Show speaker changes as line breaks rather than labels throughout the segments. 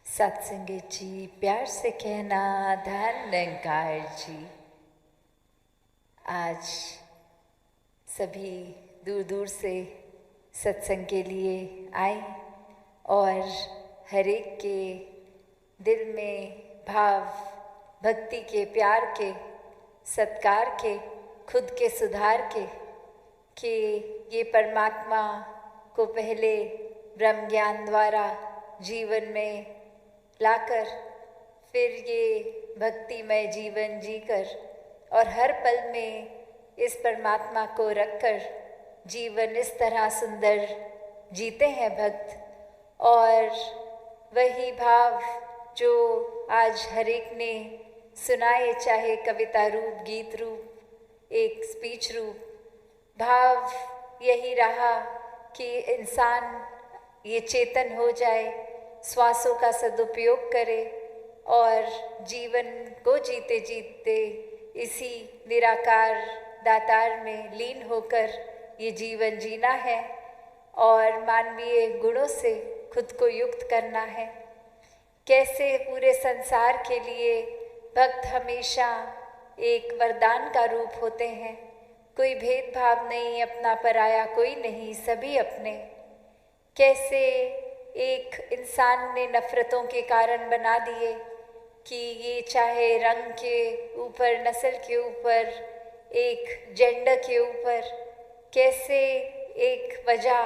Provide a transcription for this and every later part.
सत्संगत जी, प्यार से कहना धन निरंकार जी। आज सभी दूर दूर से सत्संग के लिए आए और हर एक के दिल में भाव भक्ति के, प्यार के, सत्कार के, खुद के सुधार के कि ये परमात्मा को पहले ब्रह्म ज्ञान द्वारा जीवन में लाकर फिर ये भक्तिमय जीवन जीकर और हर पल में इस परमात्मा को रखकर जीवन इस तरह सुंदर जीते हैं भक्त। और वही भाव जो आज हर एक ने सुनाए, चाहे कविता रूप, गीत रूप, एक स्पीच रूप, भाव यही रहा कि इंसान ये चेतन हो जाए, श्वासों का सदुपयोग करे और जीवन को जीते जीते इसी निराकार दातार में लीन होकर ये जीवन जीना है और मानवीय गुणों से खुद को युक्त करना है। कैसे पूरे संसार के लिए भक्त हमेशा एक वरदान का रूप होते हैं। कोई भेदभाव नहीं, अपना पराया कोई नहीं, सभी अपने। कैसे एक इंसान ने नफ़रतों के कारण बना दिए कि ये चाहे रंग के ऊपर, नस्ल के ऊपर, एक जेंडर के ऊपर, कैसे एक वजह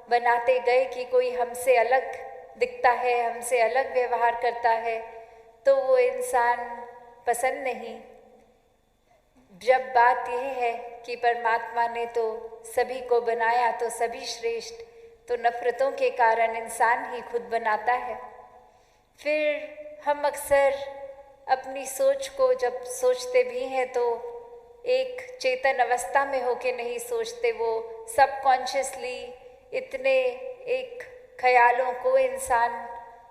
बनाते गए कि कोई हमसे अलग दिखता है, हमसे अलग व्यवहार करता है तो वो इंसान पसंद नहीं। जब बात यह है कि परमात्मा ने तो सभी को बनाया तो सभी श्रेष्ठ, तो नफ़रतों के कारण इंसान ही खुद बनाता है। फिर हम अक्सर अपनी सोच को जब सोचते भी हैं तो एक चेतन अवस्था में होके नहीं सोचते, वो सबकॉन्शियसली इतने एक ख्यालों को इंसान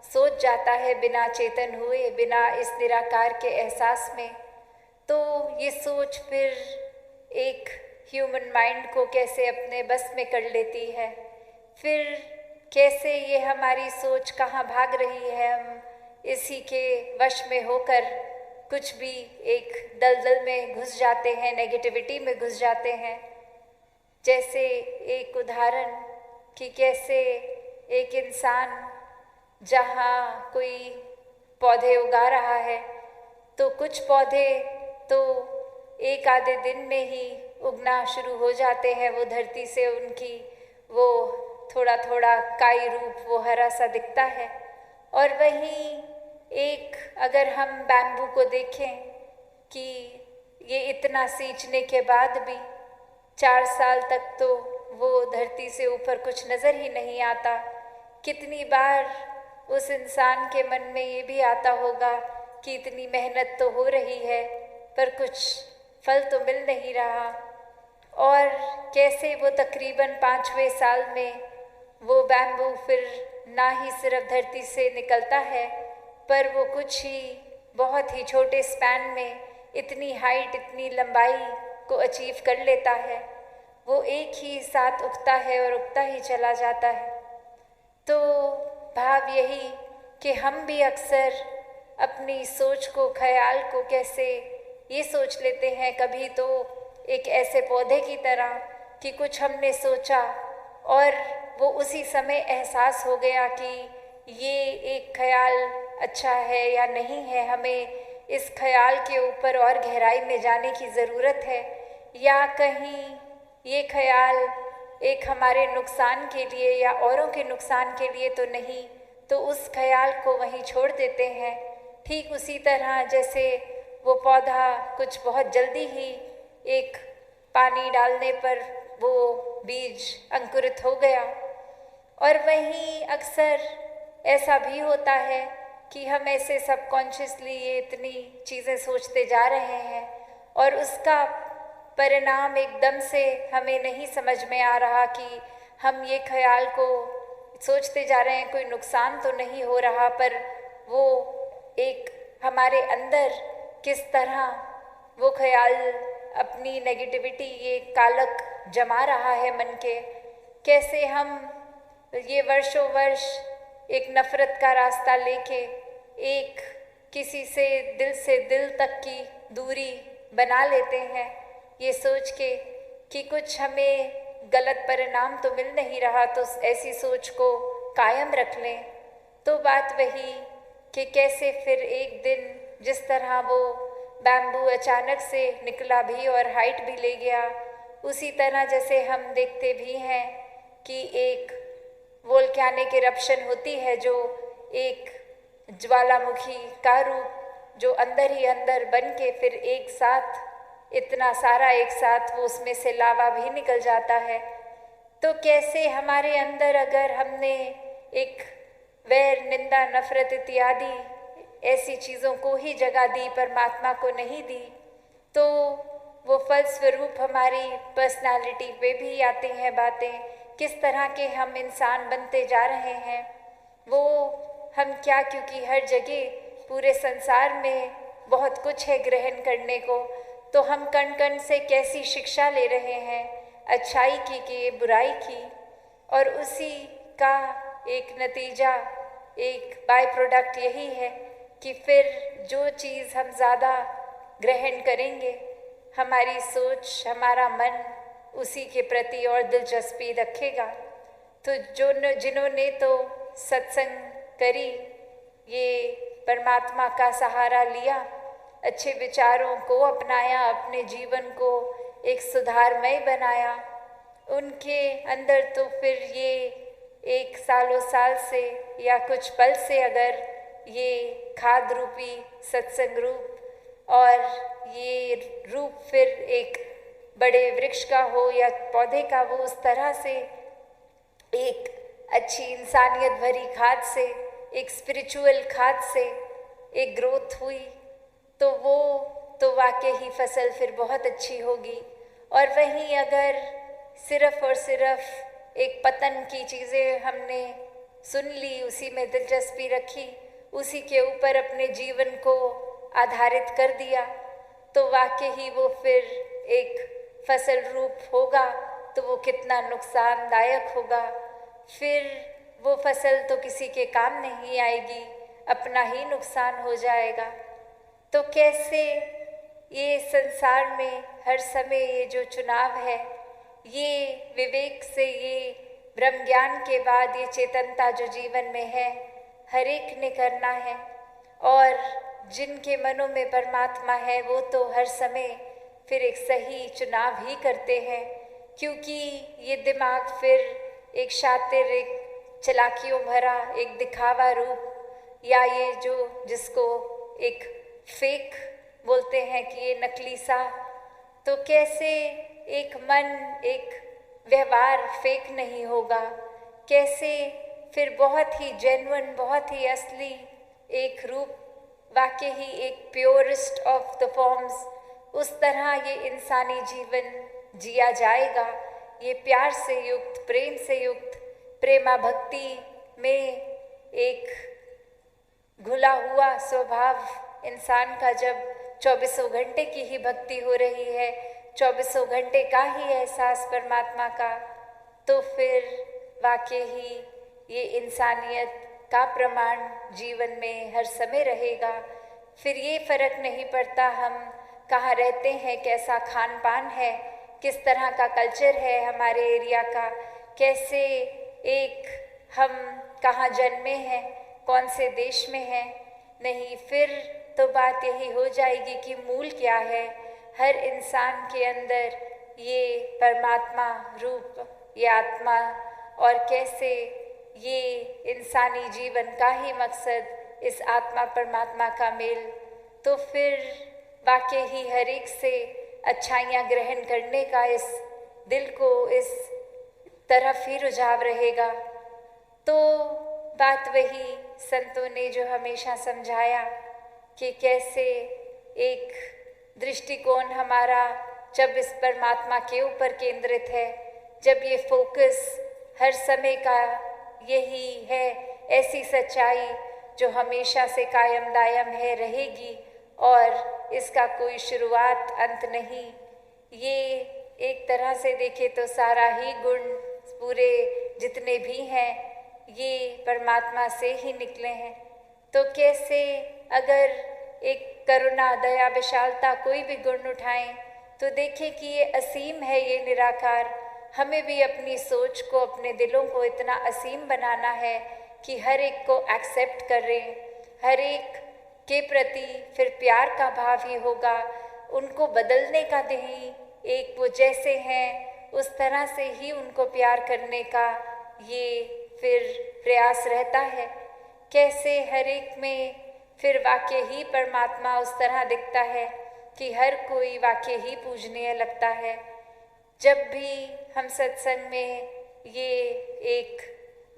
सोच जाता है बिना चेतन हुए, बिना इस निराकार के एहसास में। तो ये सोच फिर एक ह्यूमन माइंड को कैसे अपने बस में कर लेती है, फिर कैसे ये हमारी सोच कहाँ भाग रही है, हम इसी के वश में होकर कुछ भी एक दलदल में घुस जाते हैं, नेगेटिविटी में घुस जाते हैं। जैसे एक उदाहरण कि कैसे एक इंसान जहाँ कोई पौधे उगा रहा है तो कुछ पौधे तो एक आधे दिन में ही उगना शुरू हो जाते हैं, वो धरती से उनकी वो थोड़ा थोड़ा काई रूप वो हरा सा दिखता है। और वहीं एक अगर हम बैम्बू को देखें कि ये इतना सींचने के बाद भी 4 साल तक तो वो धरती से ऊपर कुछ नज़र ही नहीं आता। कितनी बार उस इंसान के मन में ये भी आता होगा कि इतनी मेहनत तो हो रही है पर कुछ फल तो मिल नहीं रहा। और कैसे वो तकरीबन 5वें साल में वो बैम्बू फिर ना ही सिर्फ धरती से निकलता है पर वो कुछ ही बहुत ही छोटे स्पैन में इतनी हाइट, इतनी लंबाई को अचीव कर लेता है। वो एक ही साथ उगता है और उगता ही चला जाता है। तो भाव यही कि हम भी अक्सर अपनी सोच को, ख्याल को कैसे ये सोच लेते हैं, कभी तो एक ऐसे पौधे की तरह कि कुछ हमने सोचा और वो उसी समय एहसास हो गया कि ये एक ख्याल अच्छा है या नहीं है, हमें इस ख्याल के ऊपर और गहराई में जाने की ज़रूरत है, या कहीं ये ख्याल एक हमारे नुकसान के लिए या औरों के नुकसान के लिए तो नहीं, तो उस ख्याल को वहीं छोड़ देते हैं। ठीक उसी तरह जैसे वो पौधा कुछ बहुत जल्दी ही एक पानी डालने पर वो बीज अंकुरित हो गया। और वहीं अक्सर ऐसा भी होता है कि हम ऐसे सबकॉन्शियसली ये इतनी चीज़ें सोचते जा रहे हैं और उसका परिणाम एकदम से हमें नहीं समझ में आ रहा कि हम ये ख्याल को सोचते जा रहे हैं, कोई नुकसान तो नहीं हो रहा, पर वो एक हमारे अंदर किस तरह वो ख्याल अपनी नेगेटिविटी, ये कालक जमा रहा है मन के। कैसे हम ये वर्षों वर्ष एक नफरत का रास्ता लेके एक किसी से दिल तक की दूरी बना लेते हैं, ये सोच के कि कुछ हमें गलत परिणाम तो मिल नहीं रहा, तो ऐसी सोच को कायम रख लें। तो बात वही कि कैसे फिर एक दिन जिस तरह वो बैम्बू अचानक से निकला भी और हाइट भी ले गया, उसी तरह जैसे हम देखते भी हैं कि एक वोल्केनिक इरप्शन होती है जो एक ज्वालामुखी का रूप जो अंदर ही अंदर बन के फिर एक साथ इतना सारा एक साथ वो उसमें से लावा भी निकल जाता है। तो कैसे हमारे अंदर अगर हमने एक वैर, निंदा, नफरत इत्यादि ऐसी चीज़ों को ही जगह दी, परमात्मा को नहीं दी, तो वो फलस्वरूप हमारी पर्सनालिटी पे भी आती हैं बातें, किस तरह के हम इंसान बनते जा रहे हैं। वो हम क्या, क्योंकि हर जगह पूरे संसार में बहुत कुछ है ग्रहण करने को, तो हम कण कण से कैसी शिक्षा ले रहे हैं, अच्छाई की कि बुराई की, और उसी का एक नतीजा, एक बाय प्रोडक्ट यही है कि फिर जो चीज़ हम ज़्यादा ग्रहण करेंगे, हमारी सोच, हमारा मन उसी के प्रति और दिलचस्पी रखेगा। तो जिन्होंने तो सत्संग करी, ये परमात्मा का सहारा लिया, अच्छे विचारों को अपनाया, अपने जीवन को एक सुधारमय बनाया, उनके अंदर तो फिर ये एक सालों साल से या कुछ पल से अगर ये खाद रूपी सत्संग रूप और ये रूप फिर एक बड़े वृक्ष का हो या पौधे का हो, उस तरह से एक अच्छी इंसानियत भरी खाद से, एक स्पिरिचुअल खाद से एक ग्रोथ हुई, तो वो तो वाकई ही फसल फिर बहुत अच्छी होगी। और वहीं अगर सिर्फ़ और सिर्फ एक पतन की चीज़ें हमने सुन ली, उसी में दिलचस्पी रखी, उसी के ऊपर अपने जीवन को आधारित कर दिया, तो वाकई ही वो फिर एक फसल रूप होगा, तो वो कितना नुकसानदायक होगा। फिर वो फसल तो किसी के काम नहीं आएगी, अपना ही नुकसान हो जाएगा। तो कैसे ये संसार में हर समय ये जो चुनाव है, ये विवेक से, ये ब्रह्म ज्ञान के बाद ये चेतनता जो जीवन में है, हर एक ने करना है। और जिनके मनों में परमात्मा है वो तो हर समय फिर एक सही चुनाव ही करते हैं, क्योंकि ये दिमाग फिर एक शातिर, एक चालाकियों भरा, एक दिखावा रूप, या ये जो जिसको एक फेक बोलते हैं कि ये नकली सा, तो कैसे एक मन, एक व्यवहार फेक नहीं होगा, कैसे फिर बहुत ही जेन्युइन, बहुत ही असली एक रूप, वाकई ही एक प्योरेस्ट ऑफ द फॉर्म्स, उस तरह ये इंसानी जीवन जिया जाएगा। ये प्यार से युक्त, प्रेम से युक्त, प्रेमा भक्ति में एक घुला हुआ स्वभाव इंसान का जब 24 घंटे की ही भक्ति हो रही है, 24 घंटे का ही एहसास परमात्मा का, तो फिर वाकई ही ये इंसानियत का प्रमाण जीवन में हर समय रहेगा। फिर ये फर्क नहीं पड़ता हम कहाँ रहते हैं, कैसा खान पान है, किस तरह का कल्चर है हमारे एरिया का, कैसे एक हम कहाँ जन्मे हैं, कौन से देश में हैं, नहीं, फिर तो बात यही हो जाएगी कि मूल क्या है। हर इंसान के अंदर ये परमात्मा रूप, ये आत्मा, और कैसे ये इंसानी जीवन का ही मकसद इस आत्मा परमात्मा का मेल, तो फिर वाकई ही हर एक से अच्छाइयाँ ग्रहण करने का इस दिल को इस तरफ ही रुझाव रहेगा। तो बात वही संतों ने जो हमेशा समझाया कि कैसे एक दृष्टिकोण हमारा जब इस परमात्मा के ऊपर केंद्रित है, जब ये फोकस हर समय का यही है, ऐसी सच्चाई जो हमेशा से कायम दायम है, रहेगी और इसका कोई शुरुआत अंत नहीं। ये एक तरह से देखे तो सारा ही गुण पूरे जितने भी हैं, ये परमात्मा से ही निकले हैं। तो कैसे अगर एक करुणा, दया, विशालता कोई भी गुण उठाएं तो देखें कि ये असीम है, ये निराकार। हमें भी अपनी सोच को, अपने दिलों को इतना असीम बनाना है कि हर एक को एक्सेप्ट करें, हर एक के प्रति फिर प्यार का भाव ही होगा, उनको बदलने का नहीं, एक वो जैसे हैं उस तरह से ही उनको प्यार करने का ये फिर प्रयास रहता है। कैसे हर एक में फिर वाकई ही परमात्मा उस तरह दिखता है कि हर कोई वाकई ही पूजनीय लगता है। जब भी हम सत्संग में ये एक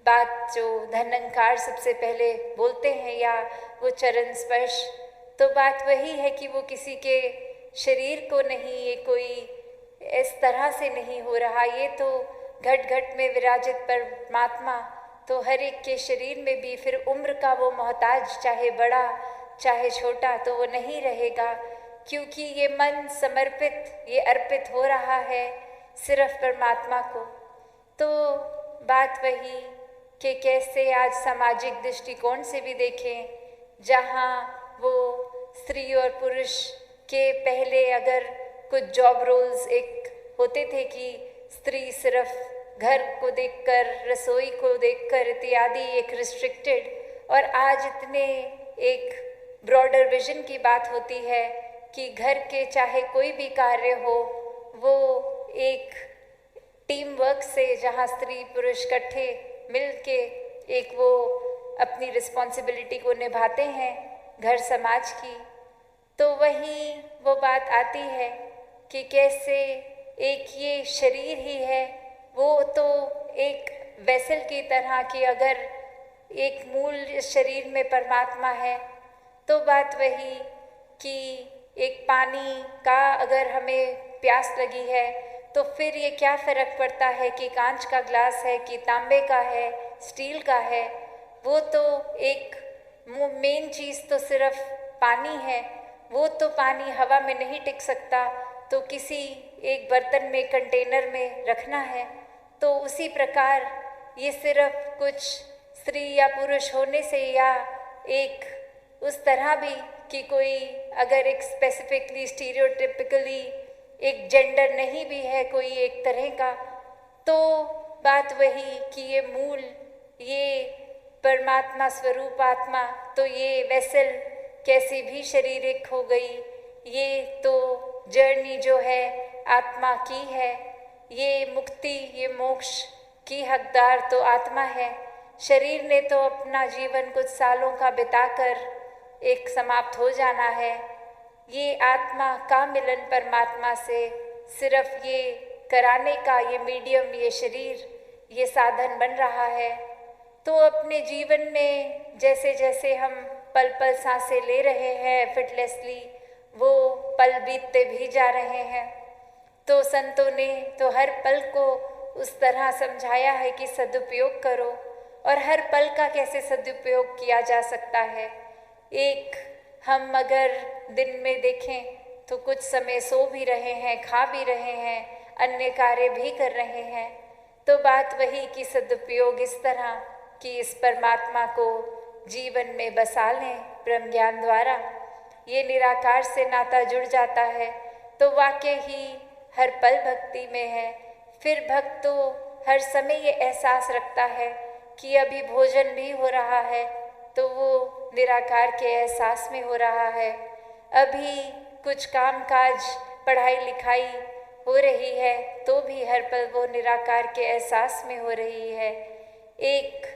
बात जो धनंकार सबसे पहले बोलते हैं या वो चरण स्पर्श, तो बात वही है कि वो किसी के शरीर को नहीं, ये कोई इस तरह से नहीं हो रहा, ये तो घट घट में विराजित परमात्मा तो हर एक के शरीर में भी फिर उम्र का वो मोहताज, चाहे बड़ा चाहे छोटा, तो वो नहीं रहेगा, क्योंकि ये मन समर्पित, ये अर्पित हो रहा है सिर्फ परमात्मा को। तो बात वही कि कैसे आज सामाजिक दृष्टिकोण से भी देखें, जहाँ वो स्त्री और पुरुष के पहले अगर कुछ जॉब रोल्स एक होते थे कि स्त्री सिर्फ घर को देखकर, रसोई को देखकर इत्यादि, एक रिस्ट्रिक्टेड, और आज इतने एक ब्रॉडर विजन की बात होती है कि घर के चाहे कोई भी कार्य हो वो एक टीम वर्क से, जहाँ स्त्री पुरुष इकट्ठे मिल के एक वो अपनी रिस्पॉन्सिबिलिटी को निभाते हैं घर समाज की। तो वहीं वो बात आती है कि कैसे एक ये शरीर ही है, वो तो एक वेसल की तरह कि अगर एक मूल इस शरीर में परमात्मा है, तो बात वही कि एक पानी का अगर हमें प्यास लगी है तो फिर ये क्या फ़र्क पड़ता है कि कांच का ग्लास है कि तांबे का है, स्टील का है, वो तो एक मेन चीज़ तो सिर्फ पानी है। वो तो पानी हवा में नहीं टिक सकता, तो किसी एक बर्तन में, कंटेनर में रखना है। तो उसी प्रकार ये सिर्फ कुछ स्त्री या पुरुष होने से या एक उस तरह भी कि कोई अगर एक स्पेसिफिकली स्टीरियोटिपिकली एक जेंडर नहीं भी है कोई एक तरह का, तो बात वही कि ये मूल, ये परमात्मा स्वरूप आत्मा, तो ये वेसल कैसी भी शारीरिक हो गई, ये तो जर्नी जो है आत्मा की है, ये मुक्ति, ये मोक्ष की हकदार तो आत्मा है। शरीर ने तो अपना जीवन कुछ सालों का बिताकर एक समाप्त हो जाना है। ये आत्मा का मिलन परमात्मा से सिर्फ ये कराने का ये मीडियम, ये शरीर, ये साधन बन रहा है। तो अपने जीवन में जैसे जैसे हम पल पल सांसें ले रहे हैं एफर्टलेसली, वो पल बीतते भी जा रहे हैं। तो संतों ने तो हर पल को उस तरह समझाया है कि सदुपयोग करो, और हर पल का कैसे सदुपयोग किया जा सकता है। एक हम अगर दिन में देखें तो कुछ समय सो भी रहे हैं, खा भी रहे हैं, अन्य कार्य भी कर रहे हैं। तो बात वही कि सदुपयोग इस तरह कि इस परमात्मा को जीवन में बसा लें ब्रह्म ज्ञान द्वारा, ये निराकार से नाता जुड़ जाता है तो वाकई ही हर पल भक्ति में है। फिर भक्त तो हर समय ये एहसास रखता है कि अभी भोजन भी हो रहा है तो वो निराकार के एहसास में हो रहा है, अभी कुछ काम काज, पढ़ाई लिखाई हो रही है तो भी हर पल वो निराकार के एहसास में हो रही है। एक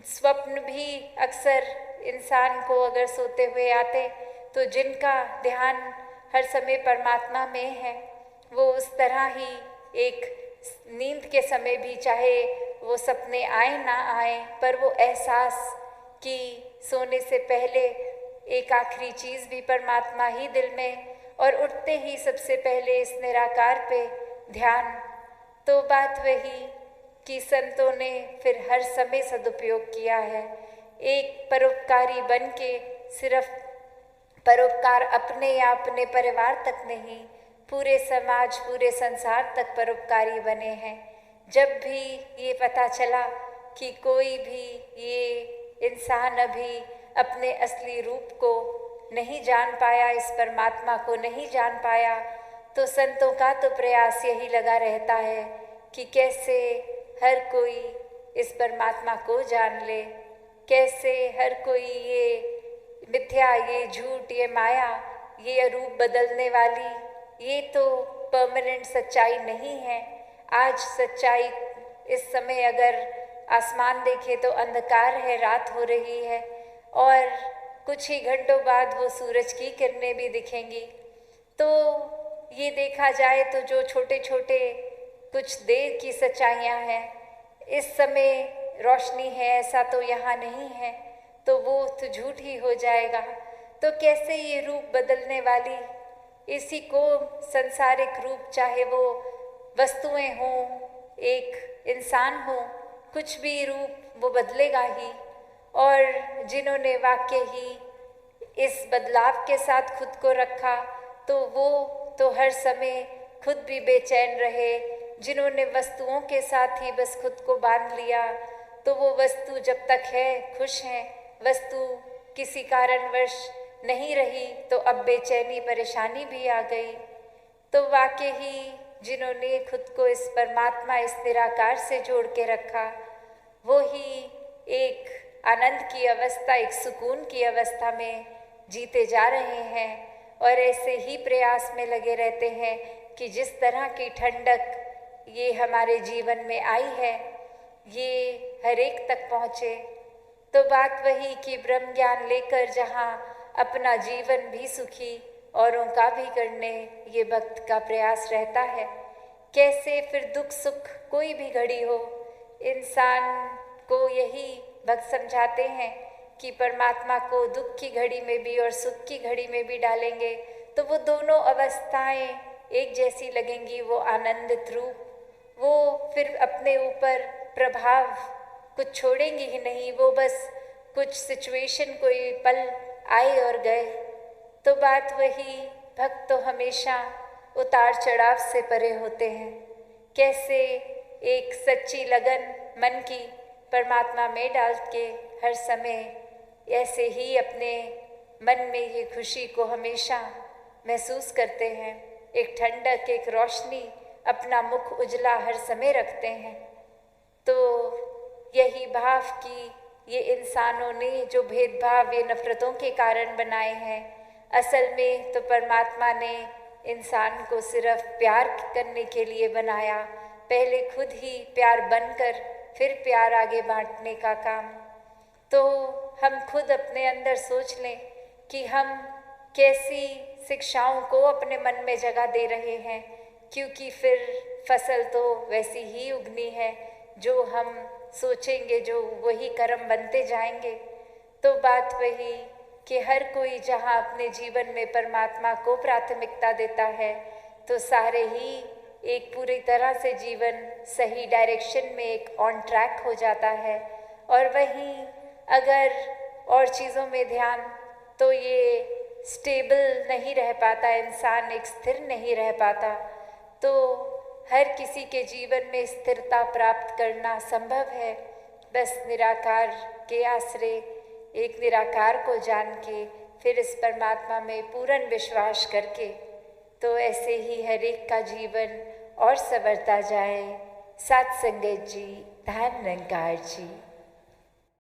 स्वप्न भी अक्सर इंसान को अगर सोते हुए आते तो जिनका ध्यान हर समय परमात्मा में है, वो उस तरह ही एक नींद के समय भी, चाहे वो सपने आए ना आए, पर वो एहसास कि सोने से पहले एक आखिरी चीज़ भी परमात्मा ही दिल में, और उठते ही सबसे पहले इस निराकार पे ध्यान। तो बात वही कि संतों ने फिर हर समय सदुपयोग किया है, एक परोपकारी बन के, सिर्फ परोपकार अपने या अपने परिवार तक नहीं, पूरे समाज, पूरे संसार तक परोपकारी बने हैं। जब भी ये पता चला कि कोई भी ये इंसान अभी अपने असली रूप को नहीं जान पाया, इस परमात्मा को नहीं जान पाया, तो संतों का तो प्रयास यही लगा रहता है कि कैसे हर कोई इस परमात्मा को जान ले, कैसे हर कोई ये मिथ्या, ये झूठ, ये माया, ये रूप बदलने वाली, ये तो परमानेंट सच्चाई नहीं है। आज सच्चाई इस समय अगर आसमान देखे तो अंधकार है, रात हो रही है, और कुछ ही घंटों बाद वो सूरज की किरणें भी दिखेंगी। तो ये देखा जाए तो जो छोटे छोटे कुछ देर की सच्चाइयाँ हैं, इस समय रोशनी है ऐसा तो यहाँ नहीं है, तो वो तो झूठ ही हो जाएगा। तो कैसे ये रूप बदलने वाली, इसी को संसारिक रूप, चाहे वो वस्तुएं हों, एक इंसान हो, कुछ भी रूप वो बदलेगा ही। और जिन्होंने वाकई ही इस बदलाव के साथ खुद को रखा, तो वो तो हर समय खुद भी बेचैन रहे। जिन्होंने वस्तुओं के साथ ही बस खुद को बांध लिया, तो वो वस्तु जब तक है खुश हैं, वस्तु किसी कारणवश नहीं रही तो अब बेचैनी, परेशानी भी आ गई। तो वाकई ही जिन्होंने खुद को इस परमात्मा, इस निराकार से जोड़ के रखा, वो ही एक आनंद की अवस्था, एक सुकून की अवस्था में जीते जा रहे हैं। और ऐसे ही प्रयास में लगे रहते हैं कि जिस तरह की ठंडक ये हमारे जीवन में आई है, ये हर एक तक पहुँचे। तो बात वही कि ब्रह्म ज्ञान लेकर जहाँ अपना जीवन भी सुखी, औरों का भी करने ये भक्त का प्रयास रहता है। कैसे फिर दुख सुख कोई भी घड़ी हो, इंसान को यही भक्त समझाते हैं कि परमात्मा को दुख की घड़ी में भी और सुख की घड़ी में भी डालेंगे तो वो दोनों अवस्थाएं एक जैसी लगेंगी। वो आनंदित रूप, वो फिर अपने ऊपर प्रभाव कुछ छोड़ेंगी ही नहीं, वो बस कुछ सिचुएशन, कोई पल आए और गए। तो बात वही, भक्त तो हमेशा उतार चढ़ाव से परे होते हैं। कैसे एक सच्ची लगन मन की परमात्मा में डाल के हर समय ऐसे ही अपने मन में ये खुशी को हमेशा महसूस करते हैं, एक ठंडक, एक रोशनी, अपना मुख उजला हर समय रखते हैं। तो यही भाव कि ये इंसानों ने जो भेदभाव, ये नफ़रतों के कारण बनाए हैं, असल में तो परमात्मा ने इंसान को सिर्फ प्यार करने के लिए बनाया। पहले खुद ही प्यार बनकर फिर प्यार आगे बांटने का काम। तो हम खुद अपने अंदर सोच लें कि हम कैसी शिक्षाओं को अपने मन में जगह दे रहे हैं, क्योंकि फिर फसल तो वैसी ही उगनी है, जो हम सोचेंगे जो वही कर्म बनते जाएंगे। तो बात वही कि हर कोई जहाँ अपने जीवन में परमात्मा को प्राथमिकता देता है, तो सारे ही एक पूरी तरह से जीवन सही डायरेक्शन में एक ऑन ट्रैक हो जाता है। और वहीं अगर और चीज़ों में ध्यान, तो ये स्टेबल नहीं रह पाता, इंसान एक स्थिर नहीं रह पाता। तो हर किसी के जीवन में स्थिरता प्राप्त करना संभव है बस निराकार के आश्रय, एक निराकार को जान के, फिर इस परमात्मा में पूर्ण विश्वास करके। तो ऐसे ही हर एक का जीवन और संवरता जाए। सत्संगत जी, धन निरंकार जी।